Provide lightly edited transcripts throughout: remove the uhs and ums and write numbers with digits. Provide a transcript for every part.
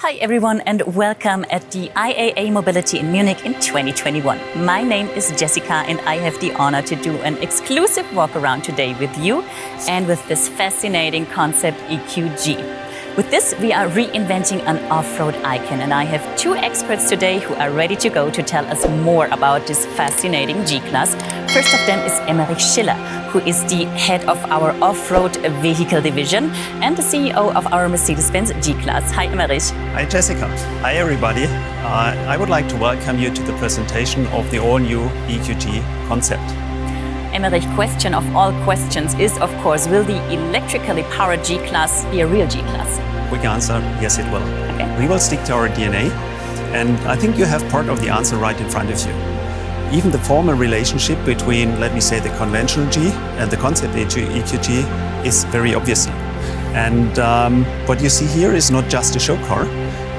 Hi everyone and welcome at the IAA Mobility in Munich in 2021. My name is Jessica and I have the honor to do an exclusive walk around today with you and with this fascinating concept EQG. With this, we are reinventing an off-road icon, and I have two experts today who are ready to go to tell us more about this fascinating G-Class. First of them is Emmerich Schiller, who is the head of our off-road vehicle division and the CEO of our Mercedes-Benz G-Class. Hi, Emmerich. Hi, Jessica. Hi, everybody. I would like to welcome you to the presentation of the all-new EQG concept. Emmerich, question of all questions is, of course, will the electrically powered G-Class be a real G-Class? Quick answer, yes it will. Okay. We will stick to our DNA, and I think you have part of the answer right in front of you. Even the formal relationship between, let me say, the conventional G and the concept EQG is very obvious. And what you see here is not just a show car.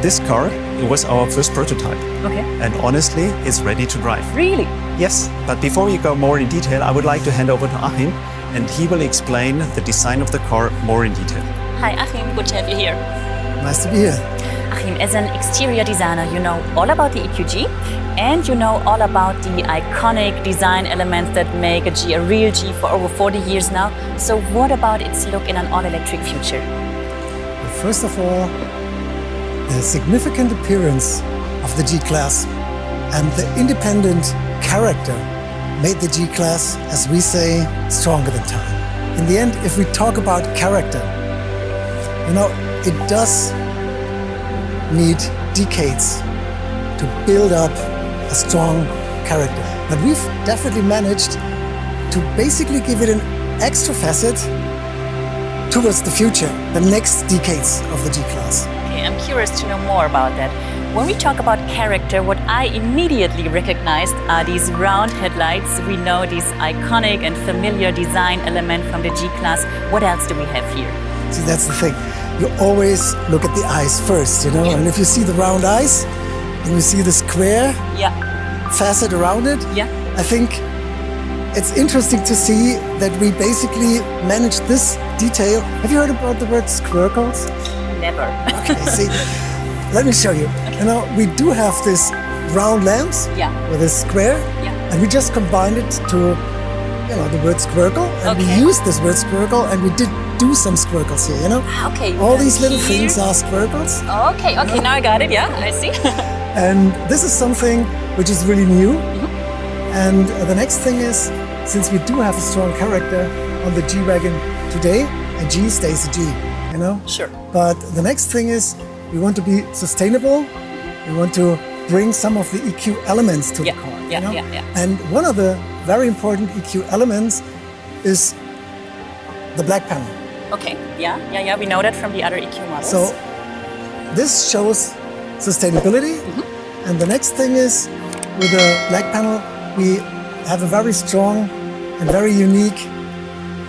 This car, it was our first prototype. Okay. And honestly, it's ready to drive. Really? Yes, but before we go more in detail, I would like to hand over to Achim, and he will explain the design of the car more in detail. Hi, Achim. Good to have you here. Nice to be here. Achim, as an exterior designer, you know all about the EQG and you know all about the iconic design elements that make a G a real G for over 40 years now. So what about its look in an all-electric future? First of all, the significant appearance of the G-Class and the independent character made the G-Class, as we say, stronger than time. In the end, if we talk about character, you know, it does need decades to build up a strong character. But we've definitely managed to basically give it an extra facet towards the future, the next decades of the G-Class. Okay, I'm curious to know more about that. When we talk about character, what I immediately recognized are these round headlights. We know this iconic and familiar design element from the G-Class. What else do we have here? See, that's the thing. You always look at the eyes first, you know? Yeah. And if you see the round eyes and you see the square Yeah. facet around it, Yeah. I think it's interesting to see that we basically managed this detail. Have you heard about the word squircles? Never. Okay, see, let me show you. You know, we do have this round lamps Yeah. with a square, Yeah. and we just combined it to, you know, the word squircle, and we Okay. used this word squircle, and we did do some squircles here, you know? Okay. All these little here. things are squircles, Okay, now I got it. Yeah, I see. and this is something which is really new. And the next thing is, since we do have a strong character on the G-Wagon today, a G stays a G, you know? Sure. But the next thing is, we want to be sustainable. We want to bring some of the EQ elements to Yeah, the car. yeah, you know? yeah. And one of the very important EQ elements is the black panel. Okay. Yeah. We know that from the other EQ models. So this shows sustainability. And the next thing is, with the black panel, we have a very strong and very unique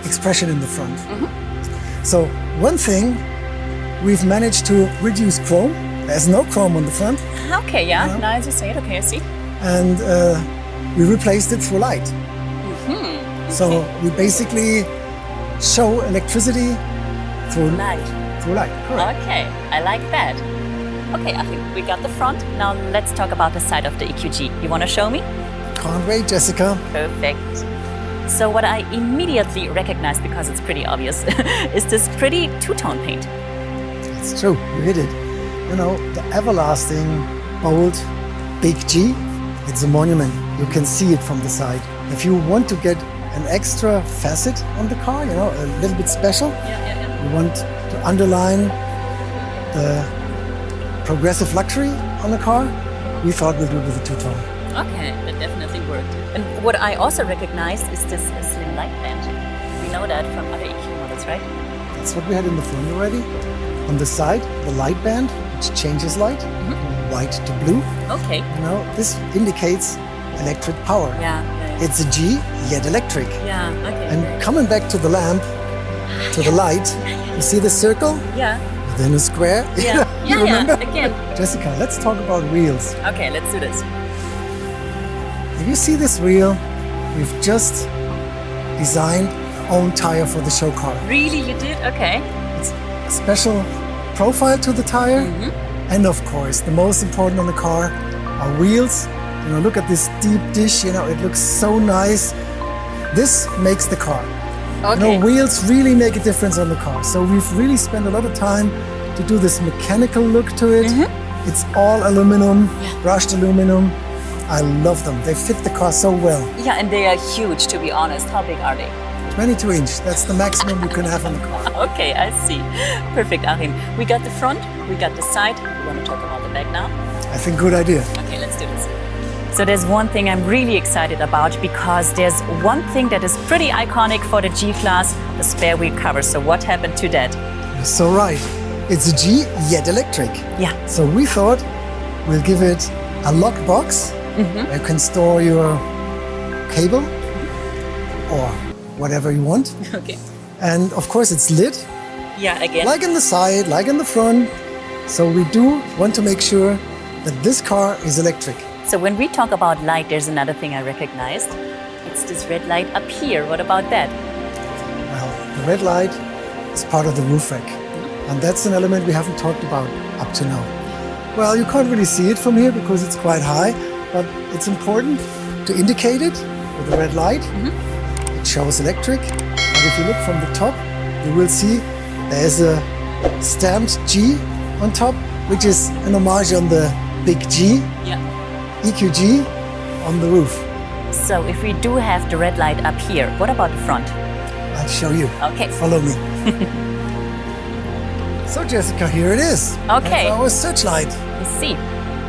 expression in the front. So one thing, we've managed to reduce chrome. There's no chrome on the front. Okay, yeah. Yeah. Now as you say it, okay, I see. And we replaced it through light. So we basically show electricity through Light. Correct. Okay, I like that. Okay, I think we got the front. Now let's talk about the side of the EQG. You want to show me? Can't wait, Jessica. Perfect. So what I immediately recognized, because it's pretty obvious, is this pretty two-tone paint. It's true, you hit it. You know, the everlasting, bold, big G, it's a monument. You can see it from the side. If you want to get an extra facet on the car, you know, a little bit special, Yeah. you want to underline the progressive luxury on the car, we thought we'll do it with a two-tone. Okay, that definitely worked. And what I also recognized is this slim light band. We know that from other EQ models, right? That's what we had in the front already. On the side, the light band, which changes light, white to blue. Okay. You know, this indicates electric power. Yeah. It's a G, yet electric. Yeah, okay. And coming back to the lamp, to the light, you see the circle Yeah. within a square? Yeah. You remember? Again. Jessica, let's talk about wheels. Okay, let's do this. If you see this wheel, we've just designed our own tire for the show car. Really, you did? Okay. It's a special profile to the tire, And of course, the most important on the car are wheels. You know, look at this deep dish, you know, it looks so nice. This makes the car. Okay. You know, wheels really make a difference on the car. So we've really spent a lot of time to do this mechanical look to it. It's all aluminum, brushed aluminum. I love them. They fit the car so well. Yeah, and they are huge, to be honest. How big are they? 22 inch, that's the maximum you can have on the car. Okay, I see. Perfect, Achim. We got the front, we got the side. We want to talk about the back now. I think good idea. Okay, let's do this. So there's one thing I'm really excited about because there's one thing that is pretty iconic for the G-Class, the spare wheel cover. So what happened to that? You're so right. It's a G, yet electric. Yeah. So we thought we'll give it a locked box where you can store your cable or whatever you want. Okay. And of course it's lit, Yeah, again. like in the side, like in the front. So we do want to make sure that this car is electric. So when we talk about light, there's another thing I recognized. It's this red light up here. What about that? Well, the red light is part of the roof rack. And that's an element we haven't talked about up to now. Well, you can't really see it from here because it's quite high, but it's important to indicate it with the red light. It shows electric. And if you look from the top, you will see there's a stamped G on top, which is an homage on the big G, Yeah. EQG, on the roof. So if we do have the red light up here, what about the front? I'll show you. Okay. Follow me. So Jessica, here it is. Okay. That's our searchlight. You see.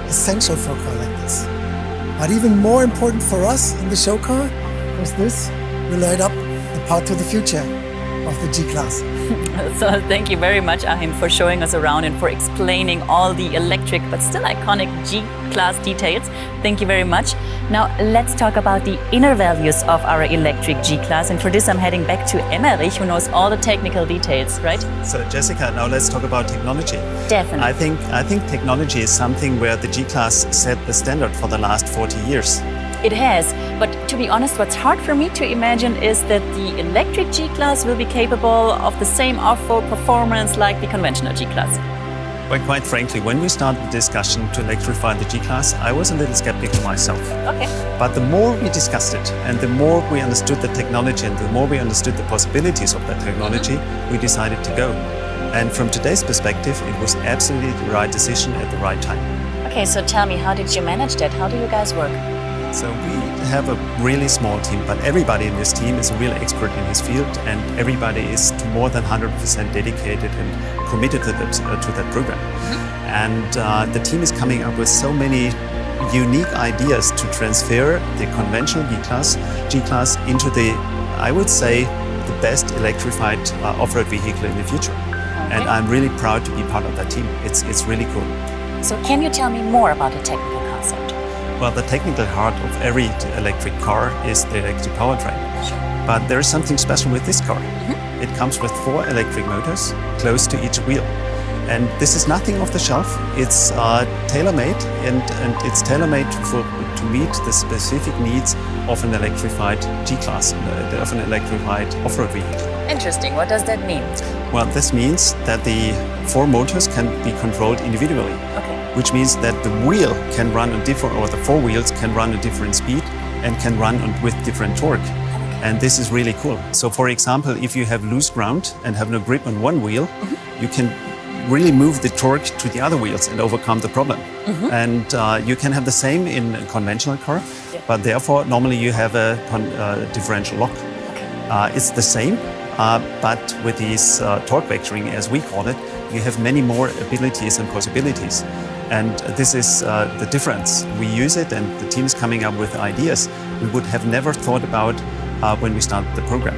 Essential for a car like this. But even more important for us in the show car was this will light up the path to the future of the G-Class. So thank you very much, Achim, for showing us around and for explaining all the electric but still iconic G-Class details. Thank you very much. Now let's talk about the inner values of our electric G-Class. And for this, I'm heading back to Emmerich, who knows all the technical details, right? So Jessica, now let's talk about technology. Definitely. I think technology is something where the G-Class set the standard for the last 40 years. It has, but to be honest, what's hard for me to imagine is that the electric G-Class will be capable of the same off-road performance like the conventional G-Class. But quite frankly, when we started the discussion to electrify the G-Class, I was a little skeptical myself. Okay. But the more we discussed it and the more we understood the technology and the more we understood the possibilities of that technology, we decided to go. And from today's perspective, it was absolutely the right decision at the right time. Okay, so tell me, how did you manage that? How do you guys work? So we have a really small team, but everybody in this team is a real expert in his field, and everybody is more than 100% dedicated and committed to that program. And the team is coming up with so many unique ideas to transfer the conventional G-Class into the, I would say, the best electrified off-road vehicle in the future. And I'm really proud to be part of that team. It's really cool. So can you tell me more about the technical concept? Well, the technical heart of every electric car is the electric powertrain. But there is something special with this car. It comes with 4 electric motors close to each wheel. And this is nothing off the shelf. It's tailor-made and it's tailor-made to meet the specific needs of an electrified G-Class, of an electrified off-road vehicle. Interesting. What does that mean? Well, this means that the 4 motors can be controlled individually. Okay. Which means that the wheel can run on different, or the 4 wheels can run at different speed and can run with different torque. And this is really cool. So for example, if you have loose ground and have no grip on one wheel, you can really move the torque to the other wheels and overcome the problem. And you can have the same in a conventional car, but therefore normally you have a differential lock. It's the same, but with these torque vectoring, as we call it, you have many more abilities and possibilities. And this is the difference. We use it and the team is coming up with ideas we would have never thought about when we started the program.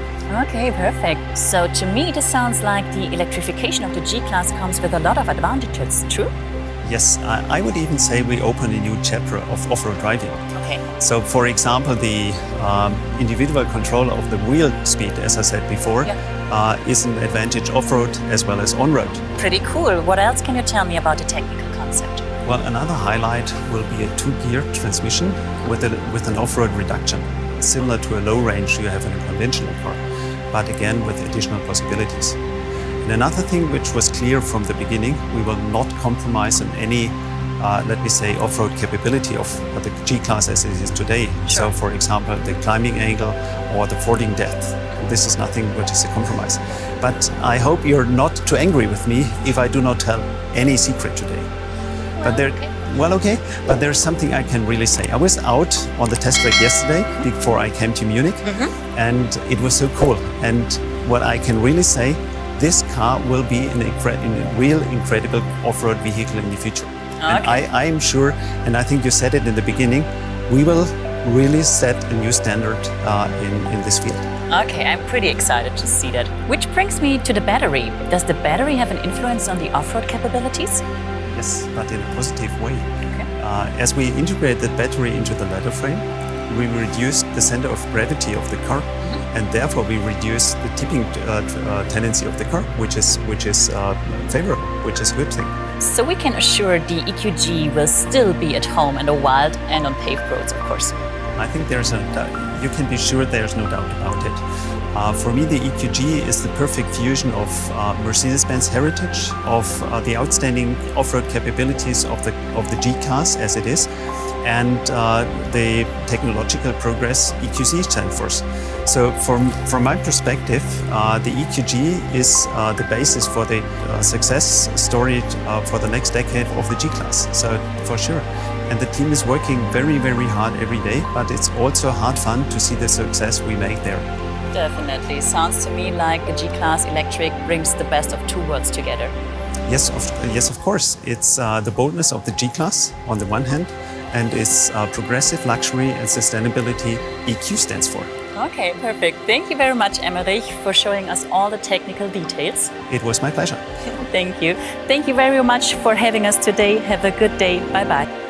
Okay, perfect. So to me, this sounds like the electrification of the G-Class comes with a lot of advantages, true? Yes, I would even say we open a new chapter of off-road driving. Okay. So for example, the individual control of the wheel speed, as I said before, is an advantage off-road as well as on-road. Pretty cool. What else can you tell me about the technical concept? Well, another highlight will be a 2-gear transmission with an off-road reduction, similar to a low range you have in a conventional car, but again with additional possibilities. And another thing which was clear from the beginning, we will not compromise on any, let me say, off-road capability of the G-Class as it is today. So, for example, the climbing angle or the fording depth. This is nothing which is a compromise. But I hope you're not too angry with me if I do not tell any secret today. But there's something I can really say. I was out on the test track yesterday before I came to Munich, and it was so cool. And what I can really say, this car will be a real incredible off-road vehicle in the future. And I am sure, and I think you said it in the beginning, we will really set a new standard in this field. Okay, I'm pretty excited to see that. Which brings me to the battery. Does the battery have an influence on the off-road capabilities? Yes, but in a positive way. As we integrate the battery into the ladder frame, we reduce the center of gravity of the car, and therefore we reduce the tipping tendency of the car, which is favorable, which is a good thing. So we can assure the EQG will still be at home in the wild and on paved roads, of course. I think you can be sure there's no doubt about it. For me, the EQG is the perfect fusion of Mercedes-Benz heritage, of the outstanding off-road capabilities of the G-Class as it is, and the technological progress EQC stands for. So from my perspective, the EQG is the basis for the success story for the next decade of the G-Class, so for sure. And the team is working very, very hard every day, but it's also hard fun to see the success we make there. Definitely. Sounds to me like the G-Class Electric brings the best of two worlds together. Yes, of course. It's the boldness of the G-Class on the one hand, and its progressive luxury and sustainability EQ stands for. Okay, perfect. Thank you very much, Emmerich, for showing us all the technical details. It was my pleasure. Thank you. Thank you very much for having us today. Have a good day. Bye-bye.